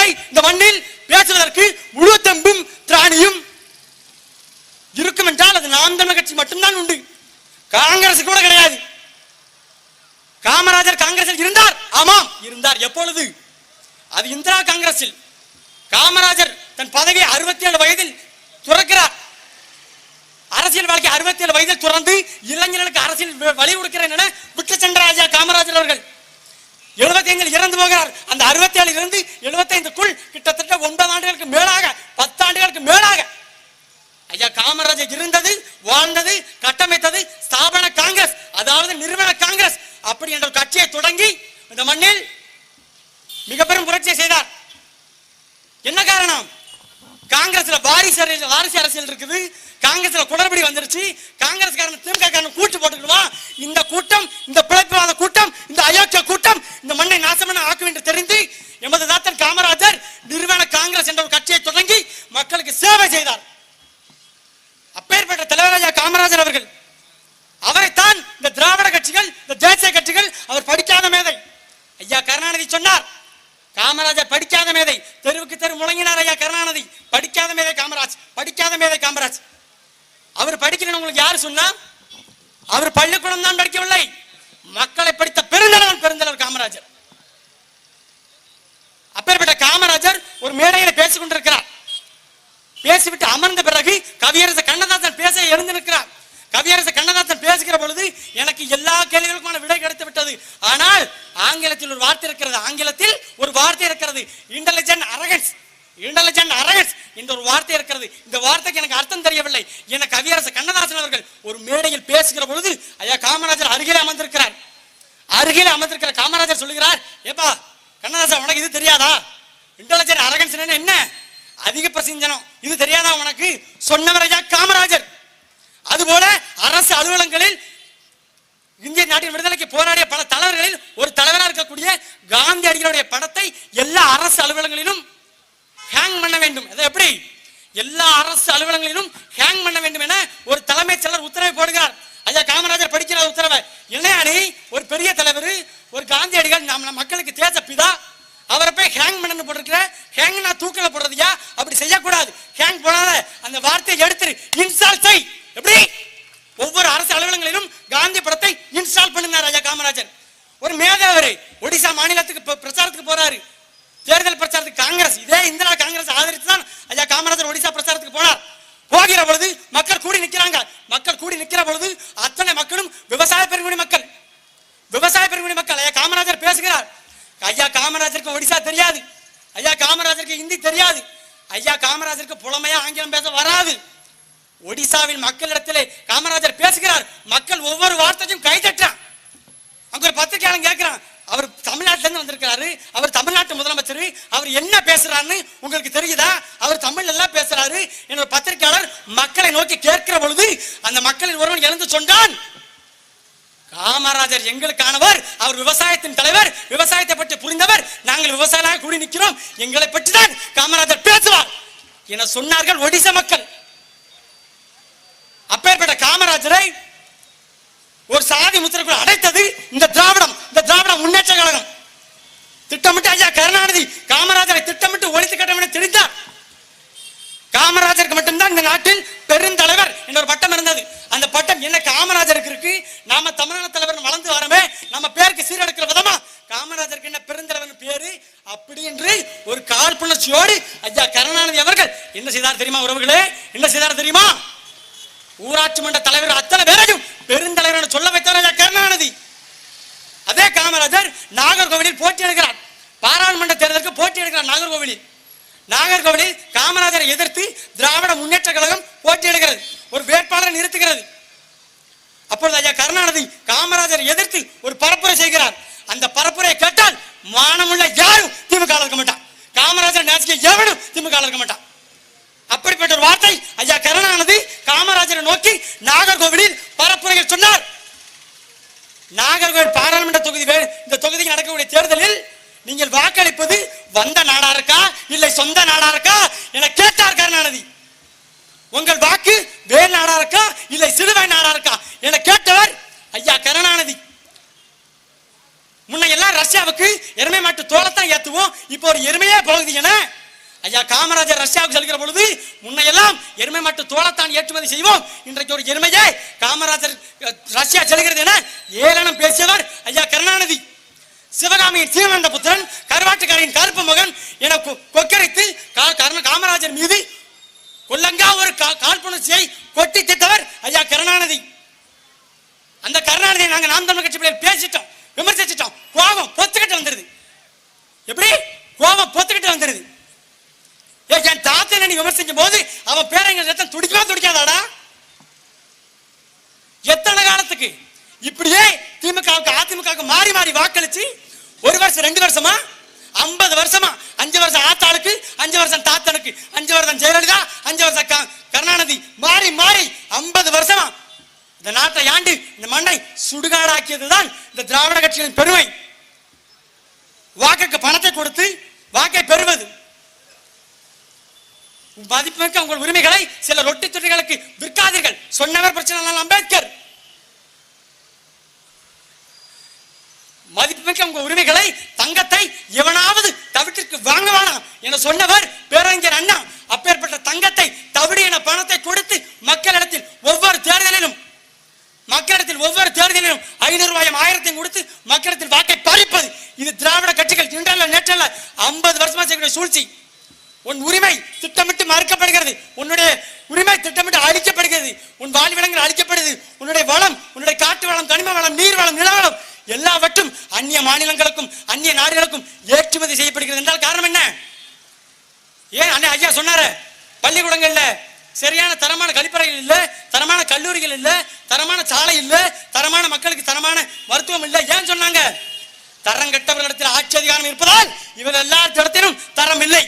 ஒருவேளை இந்த மண்ணில் பேசுவதற்கு முழு தெம்பும் திராணியும் இருக்கும் என்றால் அது நாம் தமிழர் கட்சி மட்டும்தான் உண்டு. காங்கிரஸ் கூட கிடையாது. காமராஜர் காங்கிரஸில் இருந்தார். ஆமாம் இருந்தார். எப்பொழுது? அது இந்திரா காங்கிரஸில். காமராஜர் தன் பதவியை 67 வயதில் துறக்கிறார். அரசியல் வாழ்க்கை 67 வயதில் துறந்து இளைஞர்களுக்கு அரசியல் வழி கொடுக்கிறேன் என விட்டு சென்ற ஐயா காமராஜர் அவர்கள் 75 இறந்து போகிறார். அந்த 67 இருந்து 75க்குள் கிட்டத்தட்ட 9 ஆண்டுகளுக்கு மேலாக 10 ஆண்டுகளுக்கு மேலாக ஐயா காமராஜர் இருந்தது, வாழ்ந்தது, கட்டமைத்தது ஸ்தாபன காங்கிரஸ், அதாவது நிறுவன காங்கிரஸ் அப்படி என்ற கட்சியை தொடங்கி இந்த மண்ணில் மிக பெரும் புரட்சியை செய்தார். என்ன காரணம்? காங்கிரஸ்ல வாரிசு அரசியல் இருக்குது. காங்கிரஸ்ல குளறுபடி வந்துருச்சு. காங்கிரஸ்காரன் திமுக கூட்டு போட்டுக்கிடுவான். இந்த கூட்டம், இந்த பிழைப்புவாத கூட்டம், இந்த அயோக்கிய கூட்டம் இந்த மண்ணை நாசமான ஆக்கும் என்று தெரிந்து எமது தாத்தன் காமராஜர் நிறுவன காங்கிரஸ் என்ற ஒரு கட்சியை தொடங்கி மக்களுக்கு சேவை செய்தார். அப்பேற்பட்ட தலைவர் காமராஜர் அவர்கள். அவரைத்தான் இந்த திராவிட கட்சிகள், இந்த தேசிய கட்சிகள் அவர் படிக்காத மேதை. ஐயா கருணாநிதி சொன்னார், காமராஜர் படிக்காத மேதை. தெருவுக்கு தெரு முழங்கினார் ஐயா கருணாநிதி. படிக்காத மேதை காமராஜ், படிக்காத மேதை காமராஜ். அவர் படிக்கணும் உங்களுக்கு யாரு சொன்னா? அவர் பள்ளிக்கூடம் தான் படிக்கவில்லை, மக்களை படித்த பெருந்தலைவர் காமராஜர். அப்பேற்பட்ட காமராஜர் ஒரு மேடையில் பேசிக் கொண்டிருக்கிறார். பேசிவிட்டு அமர்ந்த பிறகு கவியரசு கண்ணதாசன் பேச எழுந்து நிற்கிறார். கவியரசு கண்ணதாசன் பேசுகிற பொழுது எனக்கு எல்லா கேள்விகளுக்குமான விடை கிடைத்து விட்டது. ஆனால் ஆங்கிலத்தில் ஒரு வார்த்தை இருக்கிறது, ஆங்கிலத்தில் ஒரு வார்த்தை இருக்கிறது, இன்டெலிஜென்ட் அரகன்ஸ். இன்டெலிஜென்ட் அரகன்ஸ் என்ற ஒரு வார்த்தை இருக்கிறது. இந்த வார்த்தைக்கு எனக்கு அர்த்தம் தெரியவில்லை என கவியரசு கண்ணதாசன் அவர்கள் ஒரு மேடையில் பேசுகிற பொழுது ஐயா காமராஜர் அருகிலே அமர்ந்திருக்கிறார். அருகிலே அமர்ந்திருக்கிற காமராஜர் சொல்லுகிறார், ஏப்பா கண்ணதாசன் உனக்கு இது தெரியாதா? இன்டெலிஜென்ட் அரகன்ஸ் என்ன? அதிக பிரசிஞ்சனம் இது தெரியாதா உனக்கு? சொன்னவர் ஐயா காமராஜர். அதுபோல அரசு அலுவலகங்களில் இந்திய நாட்டின் விடுதலைக்கு போராடிய பல தலைவர்களில் ஒரு தலைவராக இருக்கக்கூடிய காந்தியடிகளுடைய படத்தை எல்லா அரசு அலுவலகங்களிலும் ஹேங் பண்ண வேண்டும். அது எப்படி? எல்லா அரசு அலுவலகங்களிலும் ஹேங் பண்ண வேண்டும் என ஒரு தலைமைச் செயலர் உத்தரவை போடுகிறார். ஐயா காமராஜர் படிக்கிற உத்தரவை. இல்லையானி ஒரு பெரிய தலைவர், ஒரு காந்தியடிகள் நம்ம மக்களுக்கு தேச பிதா, அவரை போய் ஹேங் பண்ணு போட்டிருக்கிற. ஹேங்னா தூக்கில போடுறதுயா? அப்படி செய்யக்கூடாது. ஹேங் போடாத, அந்த வார்த்தையை எடுத்துரு, இன்ஸ்டால் செய். எப்படி? ஒவ்வொரு அரசு அலுவலகங்களிலும் காந்தி படத்தை இன்ஸ்டால் பண்ணினார் ஐயா காமராஜர். ஒரு மேதாவரை ஒடிசா மாநிலத்துக்கு பிரச்சாரத்துக்கு போறாரு. தேர்தல் பிரச்சாரத்துக்கு காங்கிரஸ், இதே இந்திரா காங்கிரஸ் ஆதரித்து தான் ஐயா காமராஜர் ஒடிசா பிரச்சாரத்துக்கு போனார். போகிற பொழுது மக்கள் கூடி நிற்கிறாங்க. மக்கள் கூடி நிற்கிற பொழுது அத்தனை மக்களும் விவசாய பெருங்குடி மக்கள். விவசாய பெருங்குடி மக்கள். ஐயா காமராஜர் பேசுகிறார். ஐயா காமராஜருக்கு ஒடிசா தெரியாது, ஐயா காமராஜருக்கு ஹிந்தி தெரியாது, ஐயா காமராஜருக்கு புலமையா ஆங்கிலம் பேச வராது. ஒடிசாவின் மக்களிடத்திலே காமராஜர் பேசுகிறார். மக்கள் ஒவ்வொரு வார்த்தையும் கைதட்டான். அங்க ஒரு பத்திரிகையாளன் கேட்கிறான், அவர் தமிழ்நாட்டில இருந்து வந்திருக்கிறாரு, அவர் தமிழ்நாட்டு முதலமைச்சர், அவர் என்ன பேசுறாருன்னு உங்களுக்கு தெரியுதா? அவர் தமிழ் எல்லாம் பேசுறாரு. என்னோட பத்திரிகையாளர் மக்களை நோக்கி கேட்கிற பொழுது அந்த மக்களின் ஒருவன் எழுந்து சொன்னான், காமராஜர் எங்களுக்கானவர், அவர் விவசாயத்தின் தலைவர், விவசாயத்தை பற்றி புரிந்தவர், நாங்கள் விவசாயியாக கூடி நிற்கிறோம், எங்களை பற்றி தான் காமராஜர் பேசுவார் என சொன்னார்கள் ஒடிசா மக்கள். அப்பேற்பட்ட காமராஜரை ஒரு சாதி முத்திரைக்குள் அடைத்தது இந்த திராவிட முன்னேற்ற கழகம். திட்டமிட்டு ஐயா கருணாநிதி காமராஜரை திட்டமிட்டு ஒழித்து கட்டம் என தெரிந்தார். காமராஜருக்கு மட்டும்தான் இந்த நாட்டில் பெருந்தலைவர் என்ற ஒரு பட்டம் இருந்தது. அந்த பட்டம் என்ன காமராஜருக்கு இருக்கு? நாம தமிழ்நாடு தலைவர் வளர்ந்து வரமே, நம்ம பேருக்கு சீரடுக்கிற விதமா காமராஜருக்கு என்ன பெருந்தலைவர் பேரு அப்படி என்று ஒரு காழ்ப்புணர்ச்சியோடு ஐயா கருணாநிதி அவர்கள் என்ன செய்தார் தெரியுமா? உறவுகளே, என்ன செய்தார் தெரியுமா? ஊராட்சி மன்ற தலைவர் அத்தனை பேரையும் பெருந்தலைவர் சொல்ல வைத்தார் ஐயா கருணாநிதி. அதே காமராஜர் நாகர்கோவிலில் போட்டி எடுக்கிறார். பாராளுமன்ற தேர்தலுக்கு போட்டி எடுக்கிறார் நாகர்கோவிலில் காமராஜரை எதிர்த்து திராவிட முன்னேற்ற கழகம் போட்டி எடுக்கிறது. ஒரு வேட்பாளரை நிறுத்துகிறது. அப்பொழுது ஐயா கருணாநிதி காமராஜரை எதிர்த்து ஒரு பரப்புரை செய்கிறார். அந்த பரப்புரையை கேட்டால் மானமுள்ள யாரும் திமுக இருக்க மாட்டான், காமராஜர் நேசிக்க எவனும் திமுக இருக்க மாட்டான். அப்படிப்பட்ட ஒரு வார்த்தை ஐயா கருணாநிதி காமராஜரை நோக்கி நாகர்கோவிலில் பரப்புரையில் சொன்னார். நாகர்கோவில் பாராளுமன்ற தொகுதி, இந்த தொகுதிக்கு நடக்கக்கூடிய தேர்தலில் நீங்கள் வாக்களிப்பது வந்த நாடா இருக்கா இல்லை சொந்த நாடா இருக்கா என கேட்டார் கருணாநிதி. உங்கள் வாக்கு வேல் நாடா இருக்கா இல்லை சிறுவை நாடா இருக்கா என கேட்டவர் ஐயா கருணாநிதி. முன்ன எல்லாம் ரஷ்யாவுக்கு எருமை மாட்டு தோலத்தான் ஏத்துவோம், இப்போ ஒரு எருமையே போகுது என ஐயா காமராஜர் ரஷ்யாவுக்கு செல்கிற பொழுது முன்னையெல்லாம் எருமை மாட்டு தோலத்தான் ஏற்றுமதி செய்வோம், இன்றைக்கு ஒரு எருமையே காமராஜர் ரஷ்யா செல்கிறது என ஏளனம் பேசியவர் ஐயா கருணாநிதி. சிவகாமியின் சீமந்த புத்திரன் கருவாட்டுக்காரின் கருப்பு மகன் என கொக்கரித்து காமராஜர் மீது கொல்லங்கா ஒரு காழ்ப்புணர்ச்சியை கொட்டி திட்டவர் ஐயா கருணாநிதி. அந்த கருணாநிதியை நாங்க நாம் தமிழர் கட்சி பேசிட்டோம், விமர்சிச்சிட்டோம். கோபம் பொத்துக்கிட்டு வந்துருது. எப்படி கோபம் பொத்துக்கிட்டு வந்துருது? என் தாத்தனை நீ விமர்சிக்கும் போது அவன் பேரங்க ரத்தம் துடிக்கவா துடிக்காதாடா? எத்தனை காலத்துக்கு இப்படியே திமுகவுக்கு அதிமுகவுக்கு மாறி மாறி வாக்களிச்சு 1 வருஷம் 2 வருஷமா 50 வருஷமா 5 வருஷம் ஆத்தாளுக்கு 5 வருஷம் தாத்தனுக்கு 5 வருஷம் ஜெயலலிதா 5 வருஷம் கருணாநிதி மாறி மாறி 50 வருஷமா இந்த நாட்டை ஆண்டு இந்த மண்ணை சுடுகாடாக்கியதுதான் இந்த திராவிட கட்சிகளின் பெருமை. வாக்குக்கு பணத்தை கொடுத்து வாக்கை பெறுவது, மதிப்புமிக்க உங்கள் உரிமைகளை சில ரொட்டி துறைகளுக்கு விற்காதீர்கள் சொன்னவர் பிரச்சனை அம்பேத்கர். மதிப்புமிக்க உங்கள் உரிமைகளை தங்கத்தை எவனாவது தவிட்டிற்கு வாங்க வேணாம் என சொன்னவர் பேரறிஞர் அண்ணா. அப்பேற்பட்ட தங்கத்தை தவிடு என பணத்தை கொடுத்து மக்களிடத்தில் ஒவ்வொரு தேர்தலிலும் 500 ரூபாயும் 1000 கொடுத்து மக்களிடத்தில் வாக்கை பறிப்பது இது திராவிட கட்சிகள் இன்றல்ல நேற்றல்ல 50 வருஷமா செய்யக்கூடிய சூழ்ச்சி. உன் உரிமை திட்டமிட்டு மறுக்கப்படுகிறது, உன்னுடைய உரிமை திட்டமிட்டு அழிக்கப்படுகிறது, உன் வாழ்விடங்கள் அழிக்கப்படுது, உன்னுடைய வளம், உன்னுடைய காட்டு வளம், கனிம வளம், நீர் வளம், நிலவளம் எல்லாவற்றும் அந்நிய மாநிலங்களுக்கும் அந்நிய நாடுகளுக்கும் ஏற்றுமதி செய்யப்படுகிறது என்றால் காரணம் என்ன? ஏன் அண்ணே ஐயா சொன்னாரு, பள்ளிக்கூடங்கள்ல சரியான தரமான கழிப்பறைகள் இல்ல, தரமான கல்லூரிகள் இல்ல, தரமான சாலை இல்ல, தரமான மக்களுக்கு தரமான மருத்துவம் இல்ல. ஏன் சொன்னாங்க? தரம் கெட்டவர்களிடத்தில் ஆட்சி அதிகாரம் இருப்பதால் இவர் எல்லாத்திடத்திலும் தரம் இல்லை.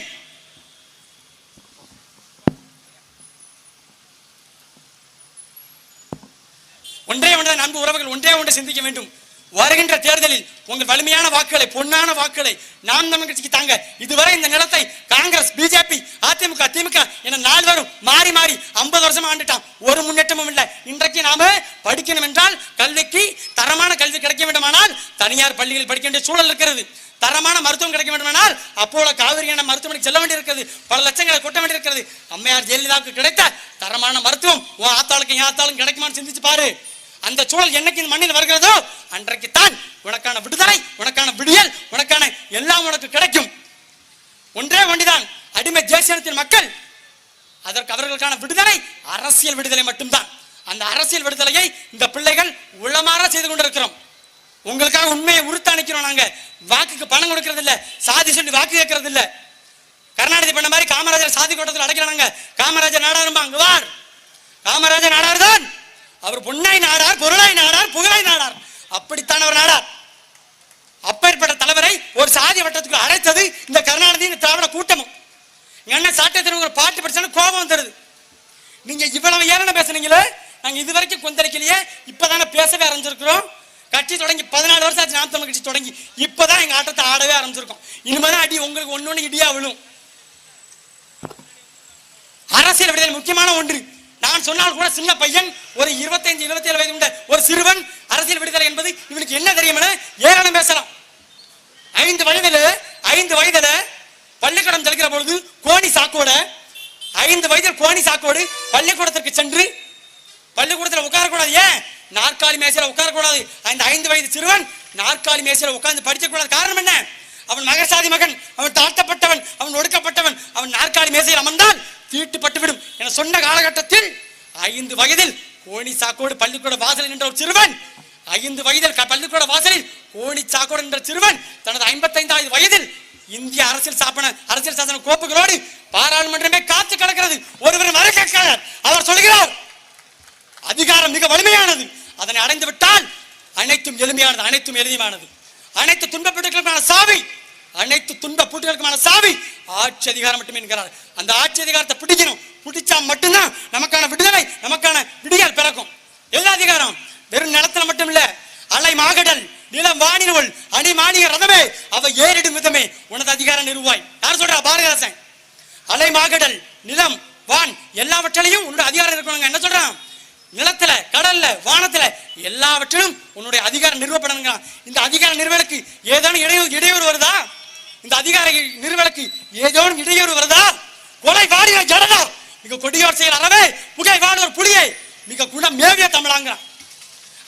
ஒன்றே ஒன்றை அன்பு உறவுகள் ஒன்றே ஒன்றை சிந்திக்க வேண்டும். வருகின்ற தேர்தலில் உங்கள் வலிமையான வாக்குகளை, பொன்னான வாக்குகளை நாம் தமிழ் கட்சிக்கு தாங்க. இதுவரை இந்த நிலத்தை காங்கிரஸ், பிஜேபி, அதிமுக, திமுக என 4 பேரும் மாறி மாறி 50 வருஷம் ஆண்டுட்டான். ஒரு முன்னேற்றமும் இல்லை. இன்றைக்கு நாம படிக்கணும் என்றால் கல்விக்கு தரமான கல்வி கிடைக்க வேண்டுமானால் தனியார் பள்ளிகளில் படிக்க வேண்டிய சூழல் இருக்கிறது. தரமான மருத்துவம் கிடைக்க வேண்டுமானால் அப்போலோ காவிரியான மருத்துவமனைக்கு செல்ல வேண்டியிருக்கிறது. பல லட்சங்களை கொட்ட வேண்டியிருக்கிறது. அம்மையார் ஜெயலலிதாவுக்கு கிடைத்த தரமான மருத்துவம் உன் ஆத்தாளுக்கு என் ஆத்தாளுக்கு கிடைக்குமான்னு சிந்திச்சு பாரு. அந்த சூழல் என்னைக்கு இந்த மண்ணில் வருகிறதோ அன்றைக்கு தான் உனக்கான விடுதலை, உனக்கான விடியல், உனக்கான எல்லாம் உனக்கு கிடைக்கும். ஒன்றே ஒன்றுதான் அடிமை தேசியத்தின் மக்கள். அதற்கு அவர்களுக்கான விடுதலை அரசியல் விடுதலை மட்டும்தான். அந்த அரசியல் விடுதலையை இந்த பிள்ளைகள் உள்ளமாற செய்து கொண்டிருக்கிறோம். உங்களுக்காக உண்மையை உறுத்தாணிக்கிறோம். நாங்க வாக்குக்கு பணம் கொடுக்கறது இல்ல, சாதி சொல்லி வாக்கு கேட்கறது இல்ல. கருணாநிதி பண்ண மாதிரி காமராஜர் சாதி கோட்டத்தில் அடைக்கிறாங்க. காமராஜர் நாடாரும்பா, அங்க வார். காமராஜர் நாடார் தான். அவர் பொன்னாய் நாடார், பொருளாய் நாடார், புகழாய் நாடார். அப்படித்தான் அவர் நாடார். அப்பேற்பட்ட தலைவரை ஒரு சாதி வட்டத்துக்கு அழைத்தது இந்த கருணாநிதி, இந்த திராவிட கூட்டமும். என்ன சாட்டத்திற்கு ஒரு பாட்டு படிச்சாலும் கோபம் வந்துருது. நீங்க இவ்வளவு ஏறன பேசுனீங்களே, நாங்க இதுவரைக்கும் கொந்தளிக்கலையே, இப்பதானே பேசவே ஆரம்பிச்சிருக்கிறோம். கட்சி தொடங்கி 14 வருஷம் ஆச்சு. நாம் தமிழ் கட்சி தொடங்கி இப்பதான் எங்க ஆட்டத்தை ஆடவே ஆரம்பிச்சிருக்கோம். இனிமேதான் அடி உங்களுக்கு ஒண்ணு இடியா விழும். அரசியல் விடுதலை முக்கியமான ஒன்று. நான் சொன்னால் கூட சின்ன பையன், ஒரு 25-27 வயது உண்ட ஒரு சிறுவன் அரசியல் விடுதலை என்பது இவனுக்கு என்ன தெரியும் ஏராளம் பேசலாம். 5 வயதுல பள்ளிக்கூடம் செல்கிற பொழுது கோணி சாக்கோட 5 வயதில் கோணி சாக்கோடு பள்ளிக்கூடத்திற்கு சென்று பள்ளிக்கூடத்தில் உட்காரக்கூடாது. ஏன்? நாற்காலி மேசையில உட்காரக்கூடாது. அந்த 5 வயது சிறுவன் நாற்காலி மேசையில உட்கார்ந்து படிக்கக்கூடாது. காரணம் என்ன? அவன் மகசாதி மகன், அவன் தாழ்த்தப்பட்டவன், அவன் ஒடுக்கப்பட்டவன். அவன் நாற்காலி மேசையில் அமர்ந்தால் தீட்டுப்பட்டுவிடும் என சொன்ன காலகட்டத்தில் 5 வயதில் கோணி சாக்கோடு பள்ளிக்கூட வாசலில் நின்ற ஒரு சிறுவன், 5 வயதில் பள்ளிக்கூட வாசலில் கோணி சாக்கோடு நின்ற சிறுவன் தனது 55வது வயதில் இந்திய அரசியல் சாசன கோப்புகளோடு பாராளுமன்றமே காத்து கிடக்கிறது. ஒருவர் மறுக்கிறார். அவர் சொல்கிறார், அதிகாரம் மிக வலிமையானது, அதனை அடைந்து விட்டால் அனைத்தும் எளிமையானது, அனைத்தும் எளிமையானது. அனைத்து துன்பப்பட்டுகளுக்கான சாவி, அனைத்து துன்ப பூட்டுகளுக்குமான சாவி ஆட்சி அதிகாரம் மட்டுமே என்கிறார். அந்த ஆட்சி அதிகாரத்தை பிடிக்கணும். பிடிச்சா மட்டும்தான் நமக்கான விடுதலை, நமக்கான விடியல் பிறக்கும். எல்லா அதிகாரம் வெறும் நிலத்துல மட்டும் இல்ல. அலை மாகடல் நிலம் வானினுள் அணி மாளிகை ரதமே அவ ஏறிடும் விதமே உனது அதிகாரம் நிறுவாய். யார் சொல்றா? பாரதிதாசன். அலை மாகடல் நிலம் வான் எல்லாவற்றிலையும் உன்னோட அதிகாரம் இருக்கணும். என்ன சொல்றான்? நிலத்துல, கடல்ல, வானத்துல எல்லாவற்றிலும் உன்னுடைய அதிகாரம் நிறுவப்படணுங்க. இந்த அதிகார நிறுவலுக்கு ஏதேனும் இடையூறு வருதா? இந்த அதிகார நிறுவலுக்கு ஏதேனும் இடையூறு வருதா? கொலை வாடிய ஜடதா மிக கொடியோர் செயல் அறவே புகை வாடுவர் புலியை மிக குணம் மேவிய தமிழாங்கிறான்.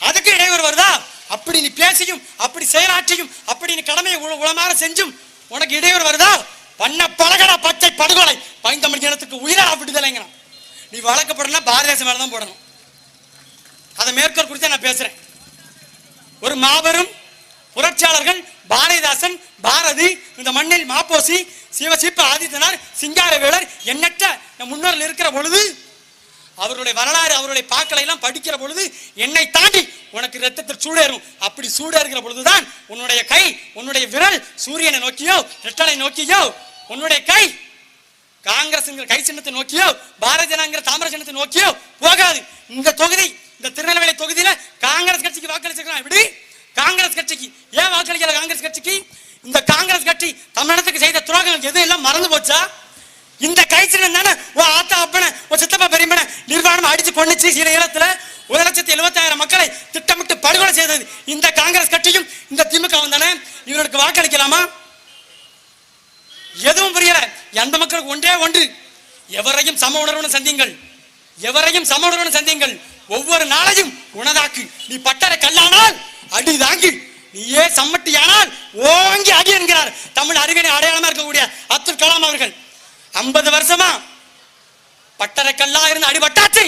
அதுக்கு இடையூறு வருதா? அப்படி நீ பேசியும் அப்படி செயலாற்றியும் அப்படி நீ கடமையை உளமாற செஞ்சும் உனக்கு இடையூறு வருதா? பண்ண பழகடா பச்சை படுகொலை பைந்தமிழ் இனத்துக்கு உயிரா விடுதலைங்கிறான். நீ வழக்கப்படனா பாரதிய மேல தான் போடணும். அதை மேற்கோள் குறித்து நான் பேசுறேன். ஒரு மாபெரும் புரட்சியாளர்கள் பாரதிதாசன், பாரதி, இந்த மண்ணில் மாப்போசி, சிவசிப்ப ஆதித்தனார், சிங்காரவேலர், எண்ணற்ற முன்னோர்கள் இருக்கிற பொழுது அவருடைய வரலாறு அவருடைய பாக்களை எல்லாம் படிக்கிற பொழுது என்னை தாண்டி உனக்கு ரத்தத்தில் சூடேறும். அப்படி சூடேறுகிற பொழுதுதான் உன்னுடைய கை, உன்னுடைய விரல் சூரியனை நோக்கியோ ரெட்டலை நோக்கியோ, உன்னுடைய கை காங்கிரஸ் கை சின்னத்தை நோக்கியோ பாரதிய ஜனதா தாமரை சின்னத்தை நோக்கியோ போகாது. இந்த தொகுதி, இந்த திருநெல்வேலி தொகுதியில காங்கிரஸ் கட்சிக்கு வாக்களிச்சிருக்கான். இப்படி காங்கிரஸ் கட்சிக்கு ஏன் வாக்களிக்கல? காங்கிரஸ் கட்சிக்கு இந்த காங்கிரஸ் கட்சி தமிழ்நாட்டுக்கு செய்த துரோகங்கள் எதுவும் எல்லாம் மறந்து போச்சா? இந்த கை சின்னம் தானே ஆத்தா அப்பனை சித்தப்பா பெரியமனை நிர்வாணம் அடிச்சு கொண்டுச்சு. சில இடத்துல 1,70,000 மக்களை திட்டமிட்டு படுகொலை செய்தது இந்த காங்கிரஸ் கட்சியும் இந்த திமுக தானே. இவர்களுக்கு வாக்களிக்கலாமா? எதுவும் புரியல. எந்த மக்களுக்கு ஒன்றே ஒன்று, எவரையும் சம உணர்வுடன் சந்திங்கள், எவரையும் சம உணர்வுடன் சந்திங்கள். ஒவ்வொரு நாளையும் உனதாக்கு. நீ பட்டறை கல்லானால் அடி தாங்கி, நீயே சம்மட்டியானால் ஓங்கி அடி என்கிறார் தமிழ் அறிவினை அடையாளமா இருக்கக்கூடிய அப்துல் கலாம் அவர்கள். 50 வருஷமா பட்டறை கல்லா இருந்து அடிபட்டாச்சு.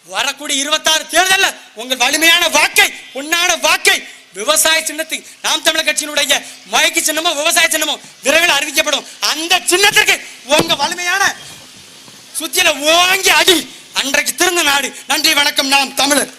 வரக்கூடிய 26 தேர்தல் உங்கள் வலிமையான வாக்கை, பொன்னான வாக்கை விவசாய சின்னத்துக்கு நாம் தமிழர் கட்சியினுடைய மயக்கு சின்னமோ விவசாய சின்னமோ விரைவில் அறிவிக்கப்படும். அந்த சின்னத்திற்கு உங்க வலிமையான சுத்தியில ஓங்கி அடி. அன்றைக்கு திருந்த நாடு. நன்றி, வணக்கம். நாம் தமிழர்.